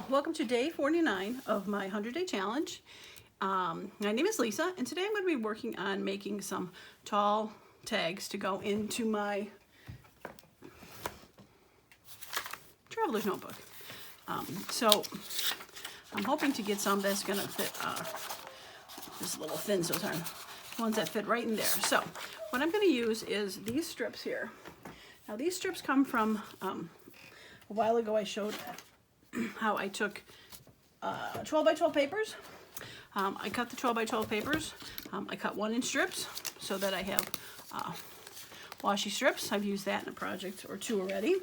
welcome to day 49 of my 100-day challenge. My name is Lisa, and today I'm going to be working on making some tall tags to go into my traveler's notebook. So I'm hoping to get some that's going to fit. This is a little thin, so it's hard. Ones that fit right in there. So what I'm going to use is these strips here. Now these strips come from, a while ago I showed how I took 12 by 12 papers. I cut the 12 by 12 papers. I cut 1-inch strips so that I have washi strips. I've used that in a project or two already.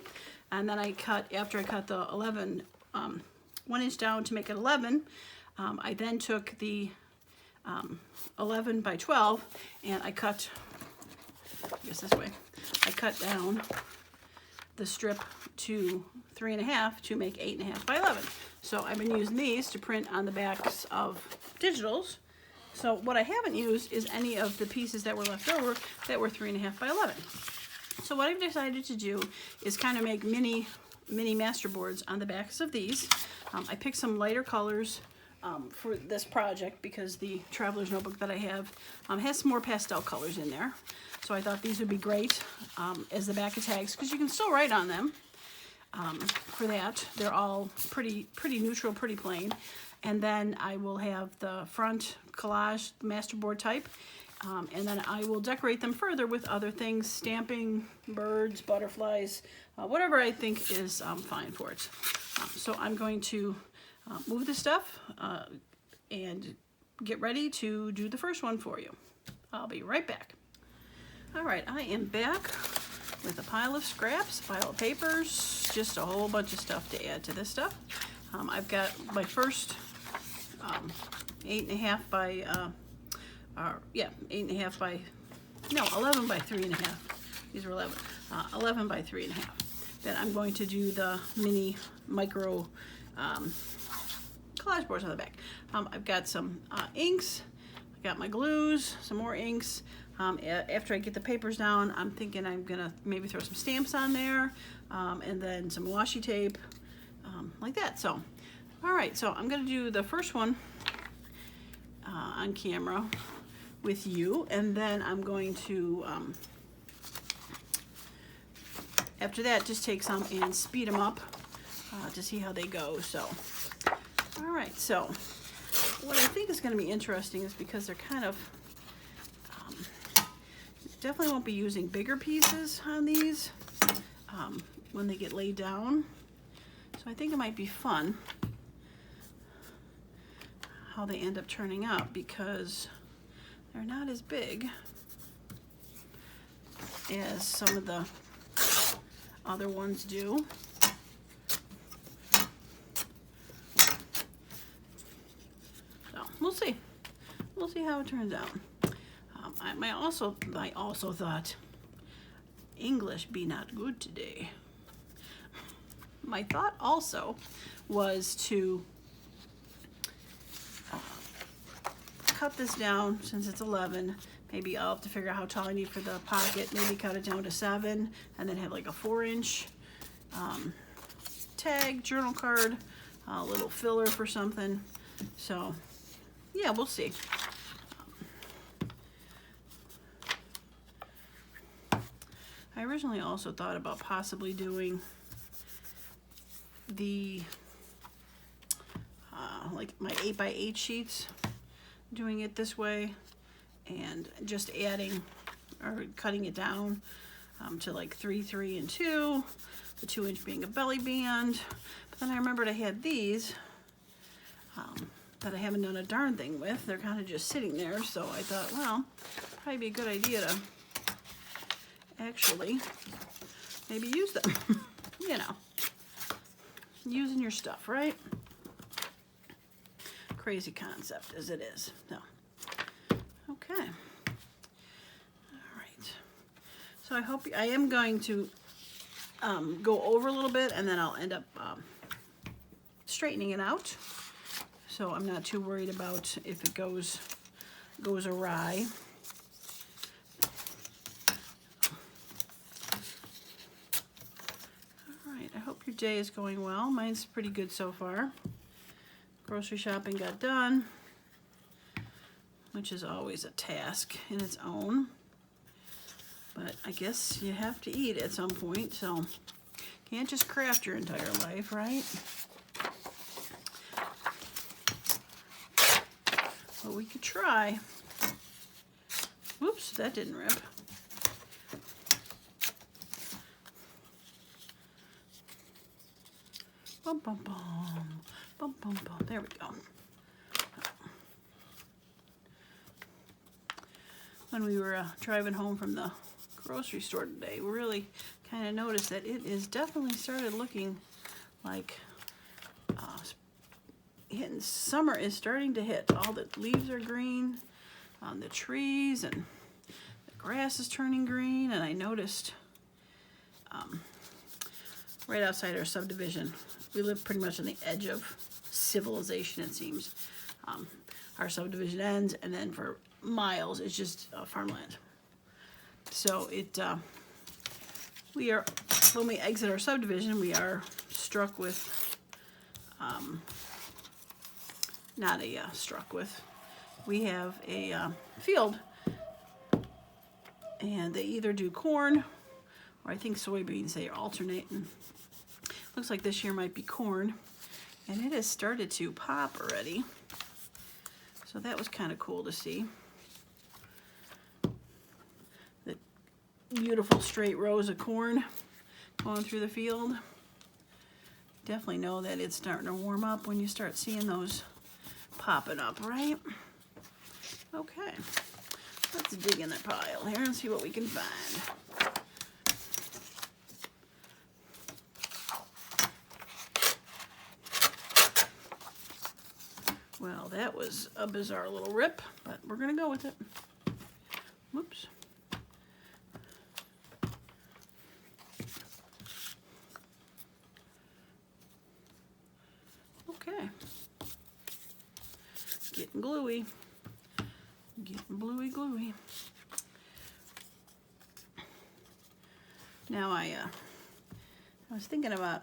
And then I cut, after I cut the 11, 1 inch down to make it 11, I then took the 11 by 12 and I cut, I guess this way, I cut down the strip to 3.5 to make 8.5 by 11. So I've been using these to print on the backs of digitals. So what I haven't used is any of the pieces that were left over that were 3.5 by 11. So what I've decided to do is kind of make mini masterboards on the backs of these. I picked some lighter colors for this project because the traveler's notebook that I have has some more pastel colors in there. So I thought these would be great as the back of tags because you can still write on them. For that, they're all pretty neutral, pretty plain. And then I will have the front collage masterboard type. And then I will decorate them further with other things, stamping, birds, butterflies, whatever I think is fine for it. So I'm going to move the stuff and get ready to do the first one for you. I'll be right back. All right, I am back with a pile of scraps, a pile of papers, just a whole bunch of stuff to add to this stuff. I've got my first 8.5 by, 8.5 by, no, 11 by 3.5. These are 11. 11 by 3.5. Then I'm going to do the mini micro collage boards on the back. I've got some inks. I got my glues, some more inks. After I get the papers down, I'm thinking I'm gonna maybe throw some stamps on there, and then some washi tape, like that. So, all right, so I'm gonna do the first one on camera with you, and then I'm going to, after that, just take some and speed them up to see how they go. So, all right, so what I think is gonna be interesting is because they're kind of, definitely won't be using bigger pieces on these when they get laid down. So I think it might be fun how they end up turning out because they're not as big as some of the other ones do. So we'll see. We'll see how it turns out. I also thought English be not good today. My thought also was to cut this down since it's 11. Maybe I'll have to figure out how tall I need for the pocket. Maybe cut it down to 7 and then have like a 4-inch tag, journal card, a little filler for something. So yeah, we'll see. I originally also thought about possibly doing the like my 8 by 8 sheets, doing it this way and just adding or cutting it down to like 3, 3, and 2, the 2-inch being a belly band. But then I remembered I had these that I haven't done a darn thing with. They're kind of just sitting there, so I thought, well, probably be a good idea to actually maybe use them. You know, using your stuff, right? Crazy concept as it is. So, okay. All right. So I am going to go over a little bit and then I'll end up straightening it out. So I'm not too worried about if it goes awry. day is going well. Mine's pretty good so far. Grocery shopping got done, which is always a task in its own. But I guess you have to eat at some point, so can't just craft your entire life, right? But we could try. Whoops, that didn't rip. Bum, bum, bum. Bum, bum, bum. There we go. When we were driving home from the grocery store today, we really kind of noticed that it is definitely started looking like summer is starting to hit. All the leaves are green on the trees and the grass is turning green. And I noticed right outside our subdivision, we live pretty much on the edge of civilization, it seems. Our subdivision ends, and then for miles it's just farmland. So we are, when we exit our subdivision, we are struck with we have a field, and they either do corn or I think soybeans. They alternate, and looks like this year might be corn, and it has started to pop already, so that was kind of cool to see. The beautiful straight rows of corn going through the field. Definitely know that it's starting to warm up when you start seeing those popping up, right? Okay, let's dig in the pile here and see what we can find. Well, that was a bizarre little rip, but we're gonna go with it. Whoops. Okay. Getting gluey. Getting gluey. Now I was thinking about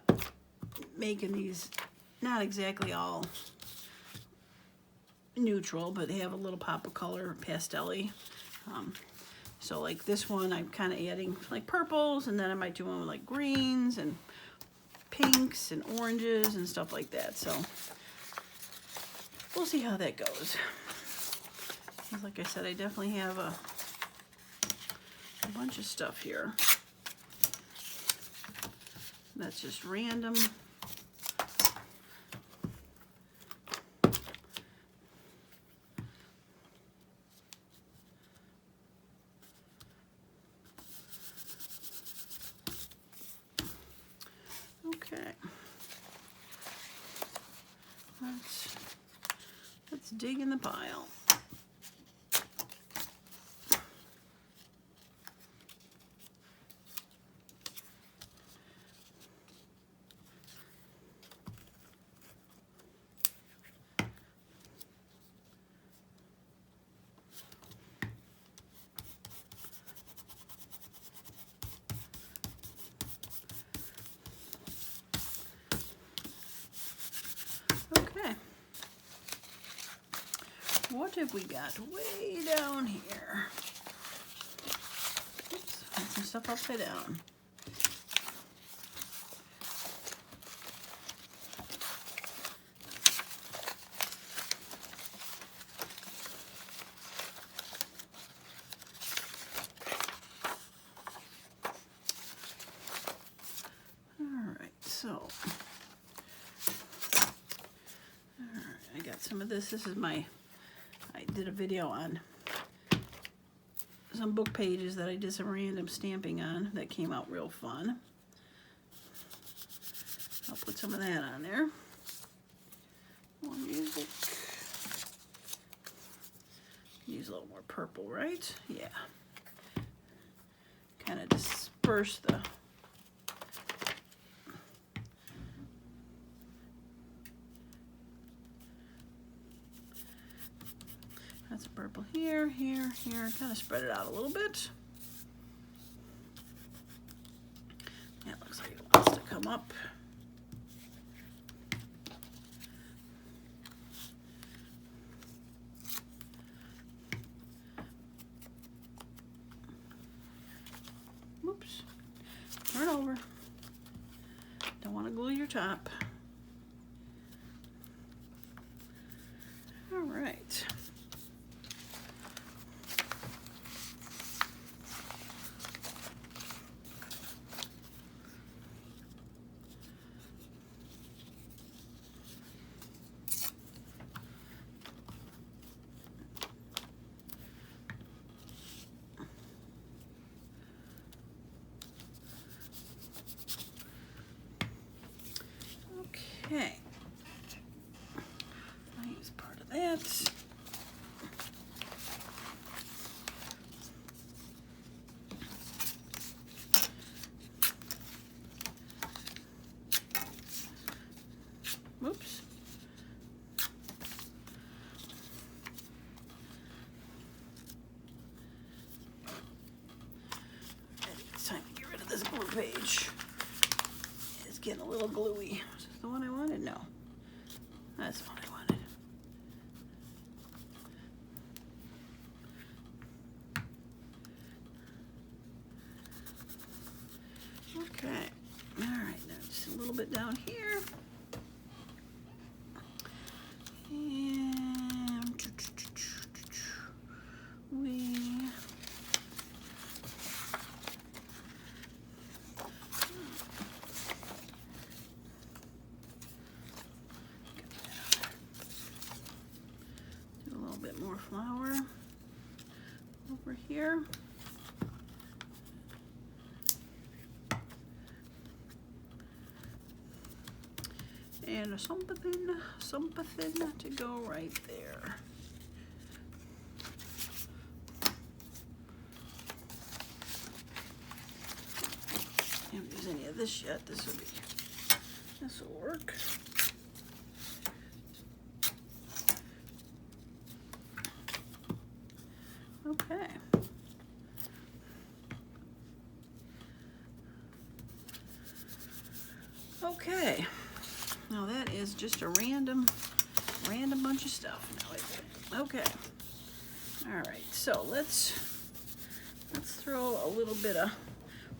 making these not exactly all neutral, but they have a little pop of color, pastel-y. So like this one, I'm kind of adding like purples, and then I might do one with like greens and pinks and oranges and stuff like that. So we'll see how that goes. Like I said, I definitely have a bunch of stuff here that's just random. Okay, let's dig in the pile. What have we got way down here? Oops, got some stuff upside down. I got some of this. This is I did a video on some book pages that I did some random stamping on that came out real fun. I'll put some of that on there. More music. Use a little more purple, right? Yeah. Kind of disperse the that's purple here, here, here. Kind of spread it out a little bit. That looks like it wants to come up. to glue your top. All right. Okay, I use part of that. Whoops. It's time to get rid of this glue page. It's getting a little gluey. Is this the one I wanted? No. That's the one I wanted. Okay. All right, now just a little bit down here. And we do a little bit more flour over here. And something to go right there. I haven't used any of this yet. This will work. Okay. Okay. Now that is just a random bunch of stuff. Now, okay. All right. So let's throw a little bit of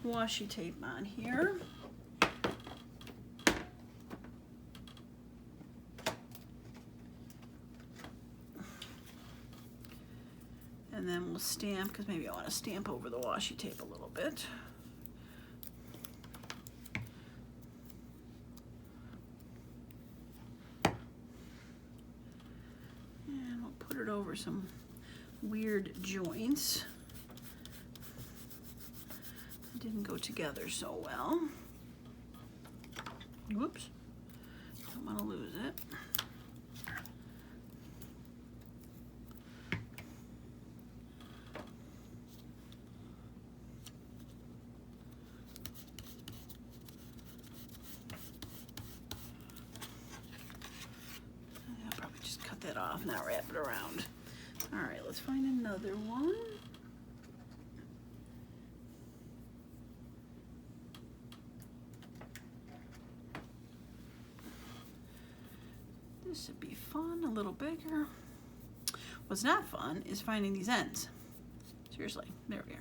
washi tape on here. And then we'll stamp, because maybe I want to stamp over the washi tape a little bit. And we'll put it over some weird joints that didn't go together so well. Whoops, don't want to lose it. That off, now wrap it around. All right, let's find another one. This would be fun, a little bigger. What's not fun is finding these ends. Seriously, there we are.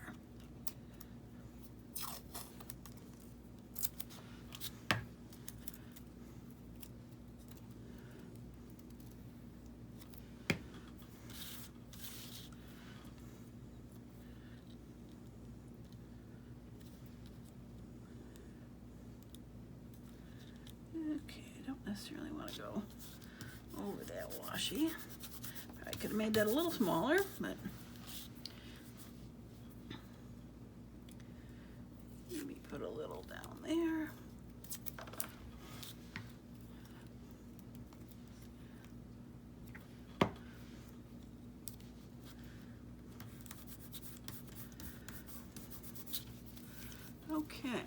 Okay, I don't necessarily want to go over that washi. I could have made that a little smaller, but maybe put a little down there. Okay.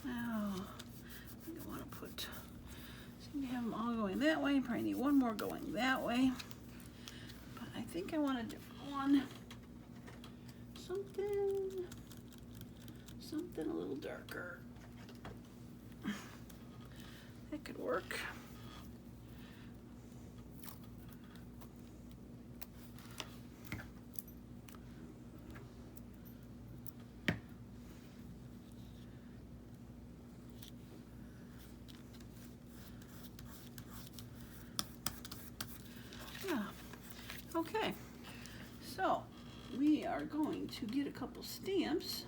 Now, I want to put, seem to have them all going that way. Probably need one more going that way. But I think I want a different one. Something a little darker. That could work. Okay, so we are going to get a couple stamps.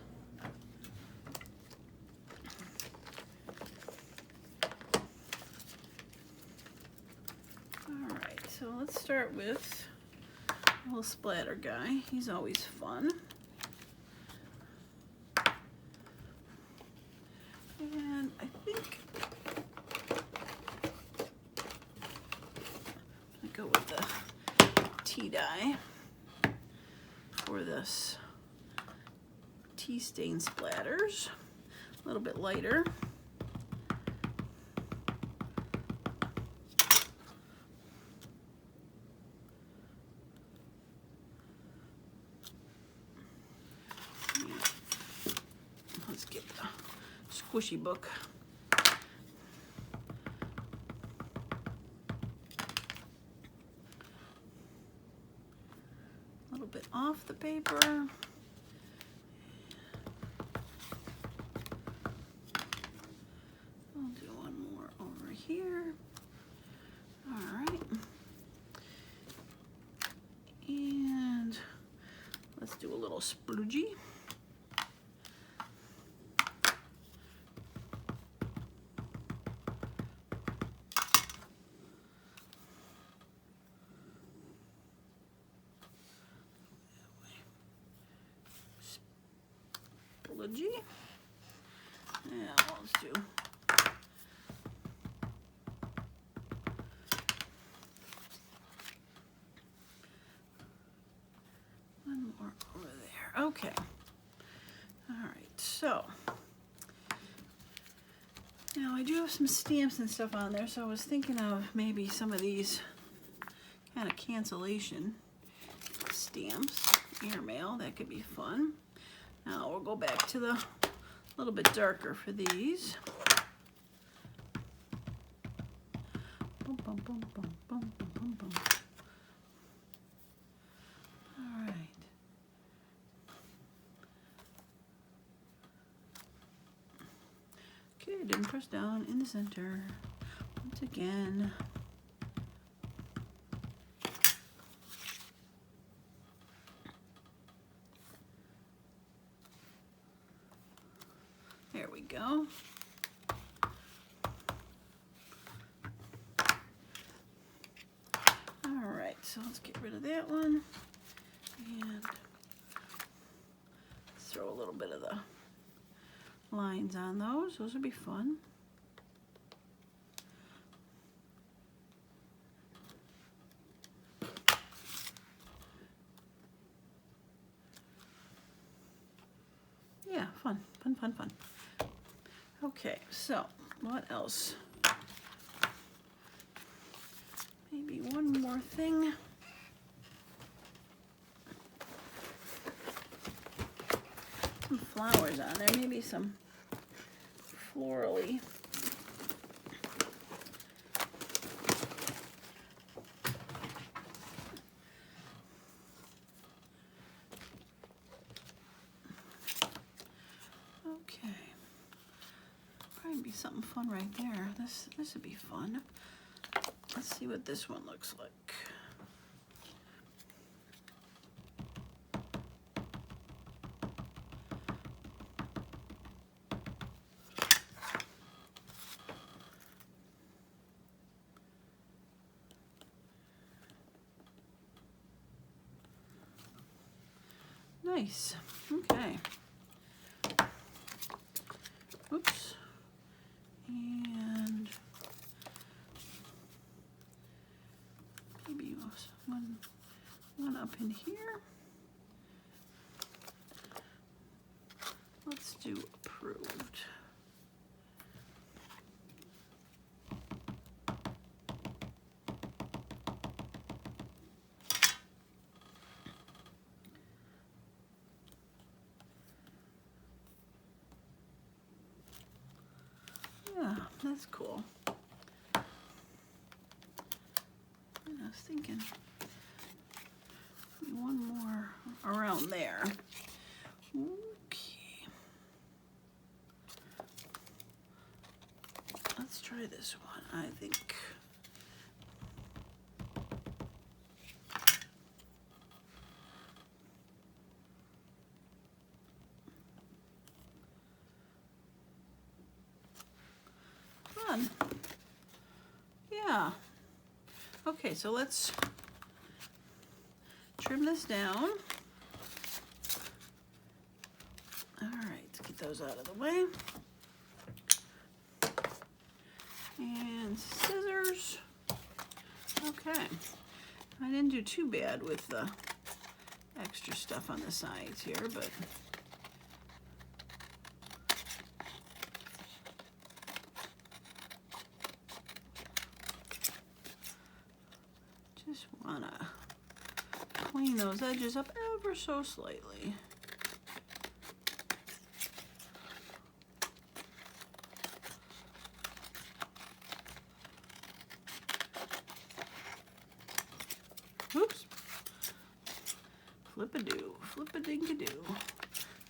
All right, so let's start with a little splatter guy. He's always fun. And I think I'm gonna go with the tea dye for this tea stain splatters. A little bit lighter. Let's get the squishy book. A little bit off the paper. I'll do one more over here. All right. And let's do a little sploogey. Sploogey. Yeah, let's do one more over there. Okay. All right, so now I do have some stamps and stuff on there, so I was thinking of maybe some of these kind of cancellation stamps, airmail. That could be fun. Now we'll go back to the little bit darker for these. Boom, boom, boom, boom, boom, boom, boom, boom. All right. Okay, didn't press down in the center. Once again. There we go. All right, so let's get rid of that one. And let's throw a little bit of the lines on those. Those would be fun. Yeah, fun, fun, fun, fun. Okay, so what else? Maybe one more thing. Some flowers on there, maybe some florally. Okay. Probably be something fun right there. This would be fun. Let's see what this one looks like. Nice. Okay. Oops. And maybe one up in here. Let's do approved. Yeah, that's cool. And I was thinking one more around there. Okay. Let's try this one, I think. yeah. Okay, so let's trim this down. All right, let's get those out of the way. And scissors. Okay, I didn't do too bad with the extra stuff on the sides here, but just wanna clean those edges up ever so slightly. Oops. Flip-a-doo, flip-a-dink-a-doo.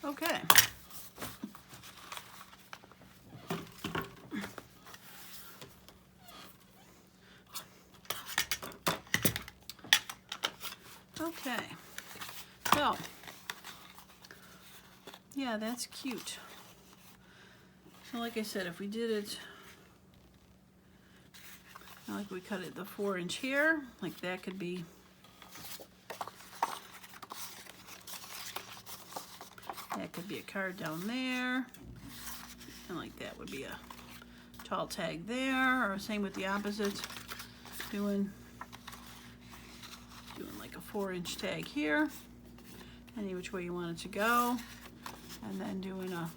Okay. Okay. So, yeah, that's cute. So like I said, if we did it, like we cut it the 4-inch here, like that could be, that could be a card down there, and like that would be a tall tag there, or same with the opposite, doing like a 4-inch tag here, any which way you want it to go, and then doing a,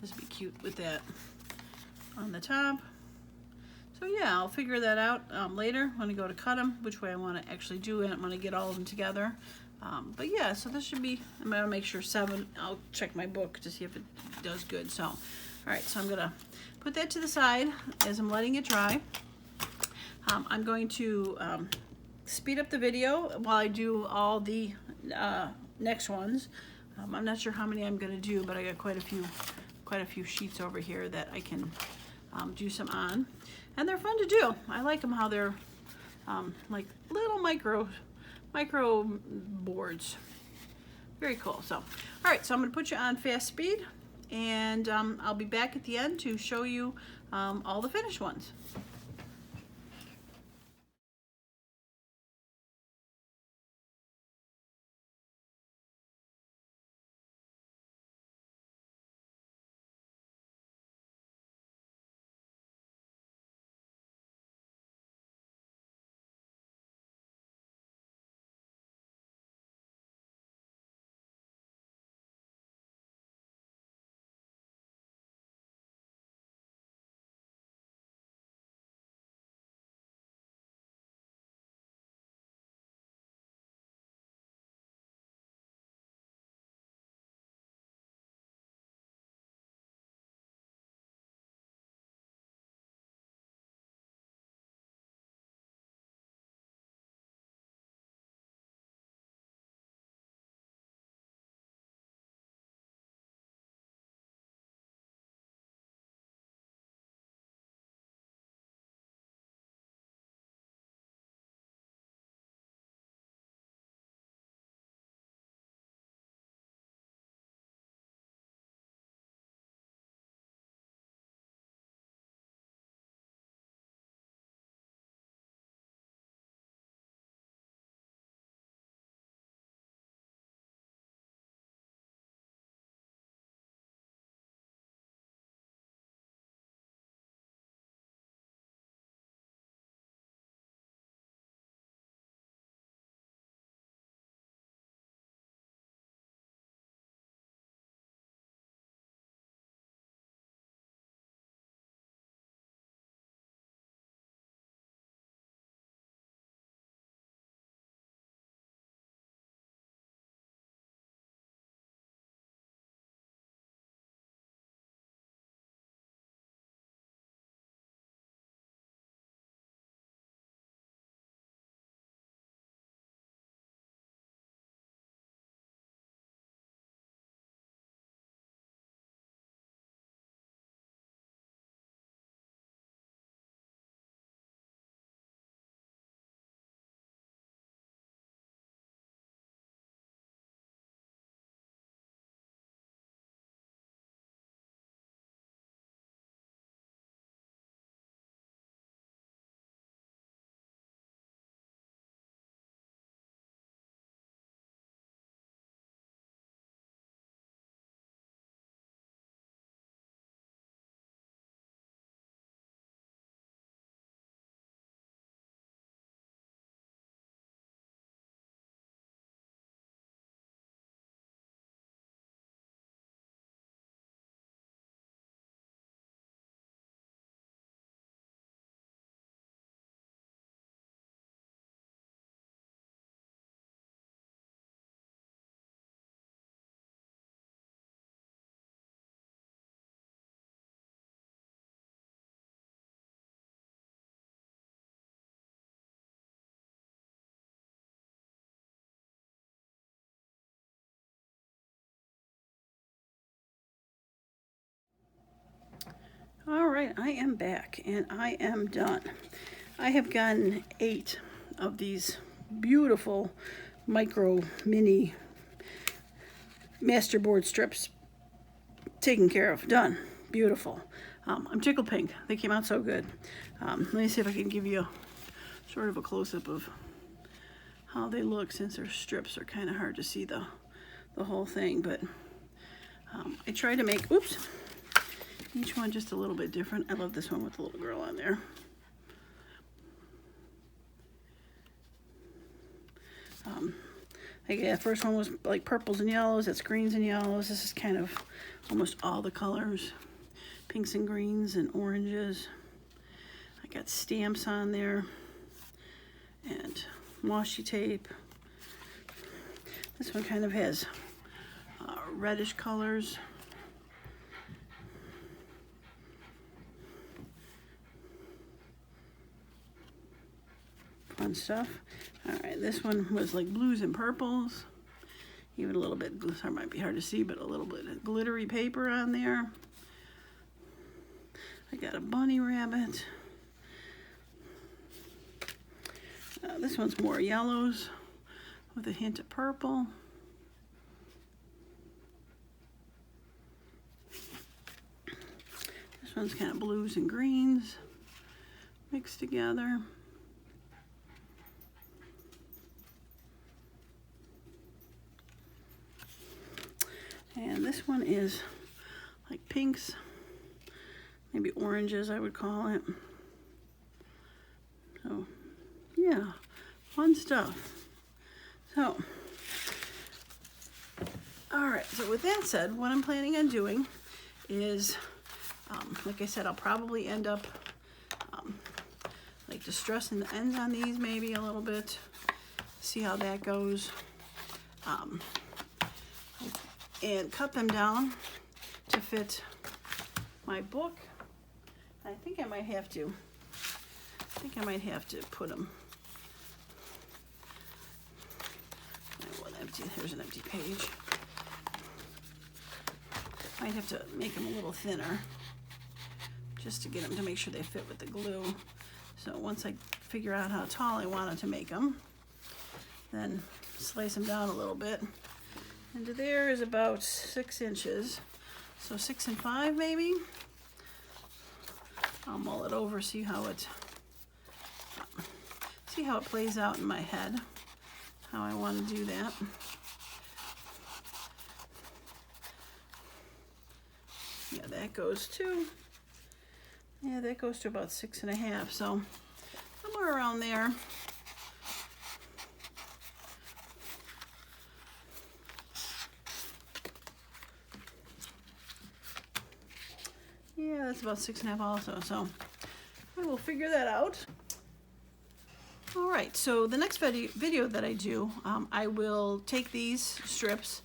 this would be cute with that on the top. So yeah, I'll figure that out later when I go to cut them, which way I want to actually do it when I get all of them together. But yeah, so this should be, I'm gonna make sure 7, I'll check my book to see if it does good. So, all right, so I'm gonna put that to the side as I'm letting it dry. I'm going to speed up the video while I do all the next ones. I'm not sure how many I'm gonna do, but I got quite a few sheets over here that I can do some on, and they're fun to do. I like them how they're like little micro boards. Very cool. So, all right, so I'm gonna put you on fast speed, and I'll be back at the end to show you all the finished ones. All right, I am back and I am done. I have gotten 8 of these beautiful micro mini Masterboard strips taken care of, done, beautiful. I'm tickled pink. They came out so good. Let me see if I can give you sort of a close-up of how they look, since their strips are kind of hard to see the whole thing, but I try to make, oops, each one just a little bit different. I love this one with the little girl on there. Like, yeah, the first one was like purples and yellows. That's greens and yellows. This is kind of almost all the colors. Pinks and greens and oranges. I got stamps on there. And washi tape. This one kind of has reddish colors. Fun stuff. All right, this one was like blues and purples. Even a little bit, sorry, might be hard to see, but a little bit of glittery paper on there. I got a bunny rabbit. This one's more yellows with a hint of purple. This one's kind of blues and greens mixed together. And this one is like pinks, maybe oranges I would call it. So yeah, fun stuff. So, all right, so with that said, what I'm planning on doing is, like I said, I'll probably end up like distressing the ends on these maybe a little bit, see how that goes. And cut them down to fit my book. I think I might have to put them. Here's an empty page. Might have to make them a little thinner just to get them to make sure they fit with the glue. So once I figure out how tall I wanted to make them, then slice them down a little bit. And there is about 6 inches. So 6 and 5 maybe. I'll mull it over, see how it plays out in my head, how I want to do that. Yeah, that goes to about 6.5, so somewhere around there. Yeah, that's about 6.5 also, so I will figure that out. All right, so the next video that I do, I will take these strips,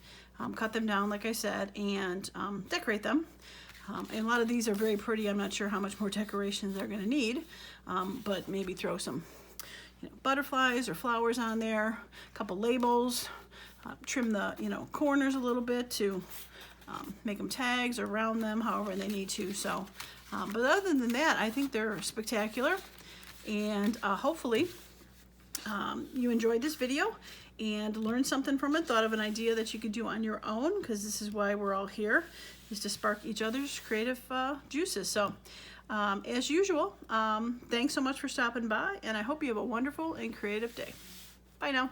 cut them down like I said, and decorate them. And a lot of these are very pretty. I'm not sure how much more decorations they're going to need, but maybe throw some butterflies or flowers on there, a couple labels, trim the corners a little bit to make them tags or round them however they need to. So, but other than that, I think they're spectacular, and hopefully you enjoyed this video and learned something from it, thought of an idea that you could do on your own, because this is why we're all here, is to spark each other's creative juices. So as usual, thanks so much for stopping by, and I hope you have a wonderful and creative day. Bye now.